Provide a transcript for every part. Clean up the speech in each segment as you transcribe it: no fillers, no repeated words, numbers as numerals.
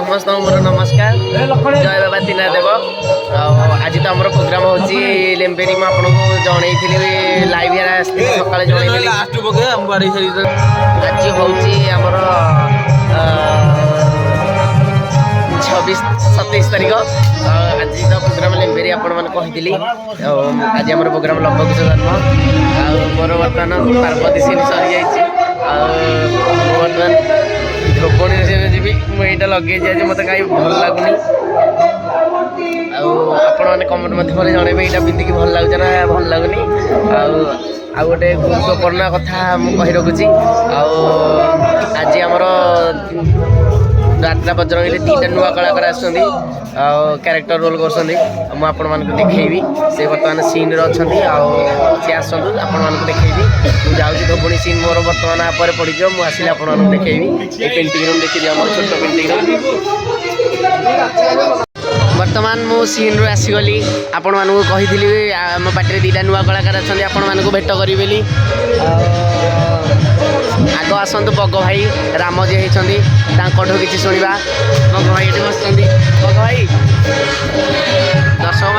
समस्त मोर नमस्कार जय बाबा तीना देव आज तो आम प्रोग्राम हूँ लेम्बेरी मुझे जनई लाइव सकाଳେ जनई आज हूँ आमर 26-27 तारीख आज तो प्रोग्राम लेम्बेरी आपण मैंने कही आज आम प्रोग्राम लंबकुश जन्म मोर बर्तमान पार्वती सीन सरी जाइए बर्तमान ध्रुपणी जी मुझे लगे आज मत कहीं भल लगुनि आपने कमेंट मध्य जनइबे यहाँ पिंधिकी भल लगुच ना भल लगुनि आ गोटे गुरुत्वपूर्ण कथा मुझे रखुची आज आमर रात्रा बजरंगी तीन नुआ कलाकार आसुँच क्यारेक्टर रोल कर देखी से बर्तमान सीन अच्छा सी आसतु आपको देखी मुझे जाऊँगी धोबुणी सीन मोर बर्तमान आप पड़ मुझे आसिले आपको देखी पेंटिंग रूम देखिए आम छोट पेंटिंग रूम बर्तमान मु सीन रू आसीगली आपण मानू कही आम पार्टी दीटा नुआ कलाकार अच्छा आपण मानू भेट करी आग आसतु बग भाई राम जी होती कि शुणा बग भाई ये बस बग भाई दर्शक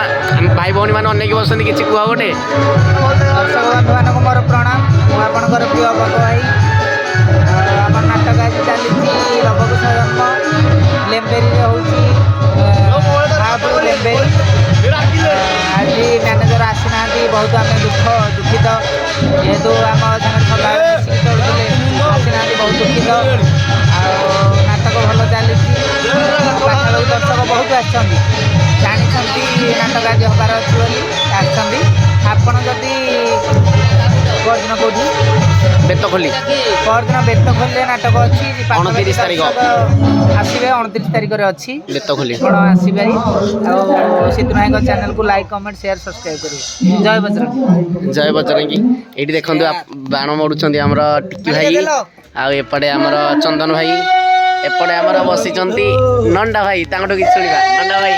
भाई भौणी मैंने अनेक बस कि कह गोटे दर्शक बंधु मानक मोर प्रणाम मुझे प्रिय बग भाई आम नाटक आज चली लवकुश जन्म लेम्बेरी लेम्बेरी आज मैनेजर आसीना बहुत आम दुखित जेहेतु आम सदा चलुले आसीना बहुत दुखित नाटक भल चली पाखाड़ दर्शक बहुत जानते नाटक आज हबार अच्छी आपड़ जदि परदिन कौटी बेतखोली परदिन बेतखोली नाटक अच्छी 29 तारीख आसवे 29 तारीख अच्छी बेतखोली आप आसपारे सिद्धू भाई चैनल को लाइक कमेंट शेयर सब्सक्राइब करेंगे जय बजरंगी जय बजरंगी ये देखो बाण मोड़ुंट आमर टिकी भाई आपटे आमर चंदन भाई एपटे आमर बसी नंडा भाई ताकू कि शुणा नंडा भाई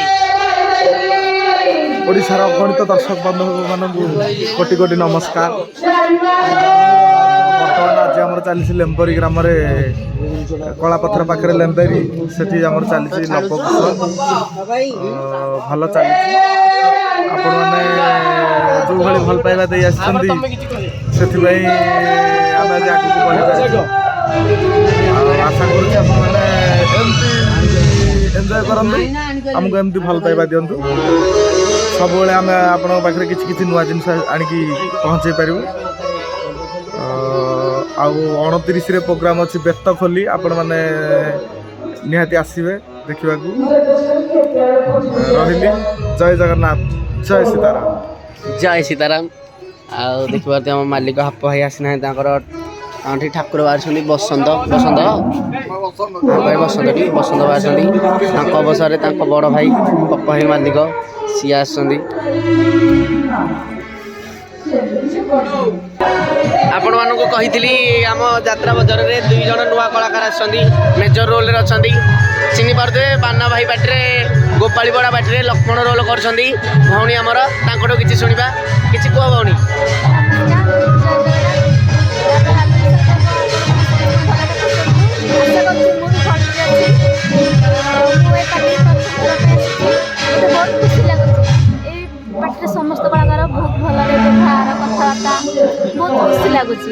ओडिशार गणित दर्शक बंधु मानक कोटि कोटि नमस्कार बर्तमान आज आम चली लेम्बरी ग्राम कलापथर पाखे लेम्बेरी से चली लवकुश भल चली आपण मैंने जो भाई भल पाइबा दे से आशा करें एंजॉय करते आमको एमती भल पाइबा दिंतु सब आम आपे किसी नुआ जिन आणिकी पहुँचे पारू आ29 प्रोग्राम अच्छी बेतखोली आपण मैंने निहाती आसवे देखा रही जय जगन्नाथ जय सीताराम जय सीताराम आउ देखिए आम मालिक हाप भाई आसीना ठाकुर बाहर बसंत बसंत भाई बसंत टी बसंत बाहर अवसर बड़ भाई पप्पा भाई मालिक सी आपण मानक कही आम यात्रा बजार में 2 जन नुआ कलाकार आसछंदी मेजर रोल रे अछंदी चिनी पारदे बाना भाई बाटे गोपाली बड़ा बाटे लक्ष्मण रोल करछंदी भौणी आमर तांकटो किछि सुनिबा किछि को भौणी समस्त कलाकार बहुत भल व्यवहार कथबार्ता बहुत खुशी लगुच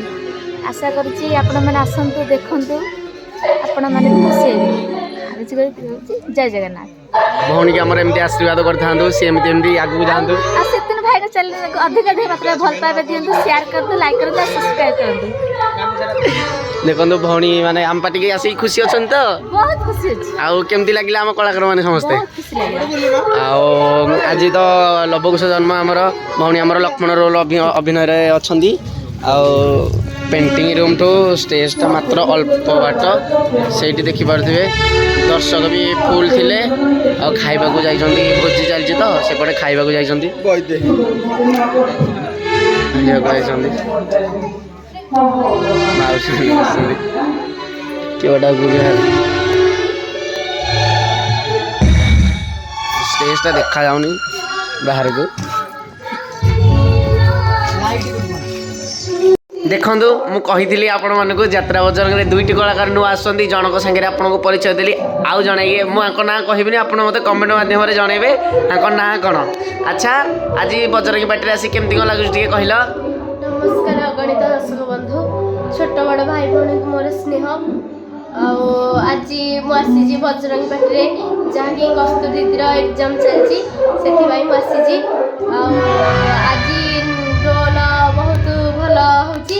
आशा करसतु देखु आपण मैंने खुशी जय जगन्नाथ भौणी आम एमती आशीर्वाद कर सी एमती आगू जातु सिद्धू भाई चैनल अधिक मात्रा भल पाइबा दिंतु शेयर करते लाइक करते सब्सक्राइब करते देखो भौणी माने आम पार्टी आसिक खुशी अच्छा तो बहुत खुशी अच्छी आउ केमती लगे आम कलाकार मैंने समस्ते आज तो लवकुश जन्म आमर भौणी आमर लक्ष्मण रोल अभिनय अच्छा पेंटिंग रूम ठू स्टेज टा मात्र अल्प बाट से देखिपे दर्शक भी फुल थिले आ खाइबा को जाइछंती भोजी चलछि तो सेपटे खाइबा को जाइछंती स्टेज टा देखा जाउनी बाहर को ଦେଖନ୍ତୁ ମୁଁ କହିଥିଲି ଆପଣମାନଙ୍କୁ ଯାତ୍ରା ବଜରଙ୍ଗରେ ଦୁଇଟି କଳାକାର ନୂଆ ଆସୁଛନ୍ତି ଜଣଙ୍କ ସାଙ୍ଗରେ ଆପଣଙ୍କୁ ପରିଚୟ ଦେଲି ଆଉ ଜଣେ ମୁଁ ଆଙ୍କ ନାଁ କହିବିନି ଆପଣ ମୋତେ କମେଣ୍ଟ ମାଧ୍ୟମରେ ଜଣେଇବେ ତାଙ୍କ ନାଁ କ'ଣ ଆଚ୍ଛା ଆଜି ବଜରଙ୍ଗୀ ପାର୍ଟିରେ ଆସି କେମିତି କ'ଣ ଲାଗୁଛି ଟିକେ କହିଲ ନମସ୍କାର ଅଗଣିତ ଦର୍ଶକ ବନ୍ଧୁ ଛୋଟ ବଡ଼ ଭାଇ ଭଉଣୀଙ୍କୁ ମୋର ସ୍ନେହ ଆଉ ଆଜି ମୁଁ ଆସିଛି ବଜରଙ୍ଗୀ ପାର୍ଟିରେ ଯାହାକି କସ୍ତୁରୀ ଦିଦିର ଏକ୍ଜାମ୍ ଚାଲିଛି ସେଥିପାଇଁ ମୁଁ ଆସିଛି ଆଉ ଆଜି ରୋଲ୍ ବହୁତ ଭଲ ହେଉଛି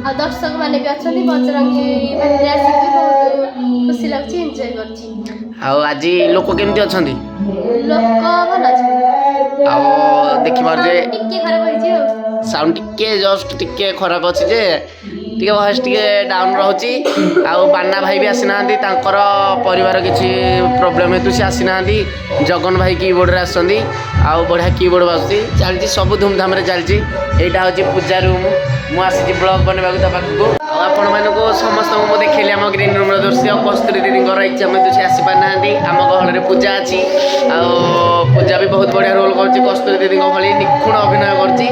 ଆଉ ଦର୍ଶକମାନେ ବି ଅଛନ୍ତି ବଜରଙ୍ଗୀ ପାର୍ଟିରେ ଆସିକି ବହୁତ ଖୁସି ଲାଗୁଛି ଏନ୍ଜୟ କରୁଛି ଆଉ ଆଜି ଲୋକ କେମିତି ଅଛନ୍ତି ଲୋକ ଭଲ ଅଛନ୍ତି ଆଉ ଦେଖିପାରୁଥିବେ ଟିକେ ଖରାପ ହେଇଛି ଆଉ ସାଉଣ୍ଡ ଟିକେ ଜଷ୍ଟ ଟିକେ ଖରାପ ଅଛି ଯେ ଟିକେ ଭଏସ୍ ଟିକେ ଡାଉନ୍ ରହୁଛି ଆଉ ବାନା ଭାଇ ବି ଆସିନାହାନ୍ତି ତାଙ୍କର ପରିବାର କିଛି ପ୍ରୋବ୍ଲେମ୍ ହେତୁ ସେ ଆସିନାହାନ୍ତି ଜଗନ ଭାଇ କିବୋର୍ଡ଼ରେ ଆସିଛନ୍ତି ଆଉ ବଢ଼ିଆ କିବୋର୍ଡ଼ ବାଜୁଛି ଚାଲିଛି ସବୁ ଧୁମଧାମରେ ଚାଲିଛି ଏଇଟା ହେଉଛି ପୂଜା ରୁମ୍ ମୁଁ ଆସିଛି ବ୍ଲଗ୍ ବନେଇବାକୁ ତା ପାଖକୁ ଆଉ ଆପଣମାନଙ୍କୁ ସମସ୍ତଙ୍କୁ ମୁଁ ଦେଖେଇଲି ଆମ ଗ୍ରିନ୍ ରୁମ୍ର ଦୃଶ୍ୟ କସ୍ତୁରୀ ଦିଦିଙ୍କର ଏକ୍ଜାମ୍ ହେତୁ ସେ ଆସିପାରିନାହାନ୍ତି ଆମ ଗହଳରେ ପୂଜା ଅଛି ଆଉ ପୂଜା ବି ବହୁତ ବଢ଼ିଆ ରୋଲ୍ କରୁଛି କସ୍ତୁରୀ ଦିଦିଙ୍କ ଭଳି ନିଖୁଣ ଅଭିନୟ କରୁଛି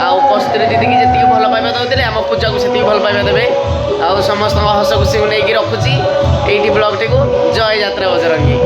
ଆଉ କସ୍ତୁରୀ ଦିଦିକି ଯେତିକି ଭଲ ପାଇବା ଦେଉଥିଲେ ଆମ ପୂଜାକୁ ସେତିକି ଭଲ ପାଇବା ଦେବେ ଆଉ ସମସ୍ତଙ୍କ ହସ ଖୁସିକୁ ନେଇକି ରଖୁଛି ଏଇଠି ବ୍ଲଗ୍ଟିକୁ ଜୟ ଯାତ୍ରା ବଜରଙ୍ଗୀ।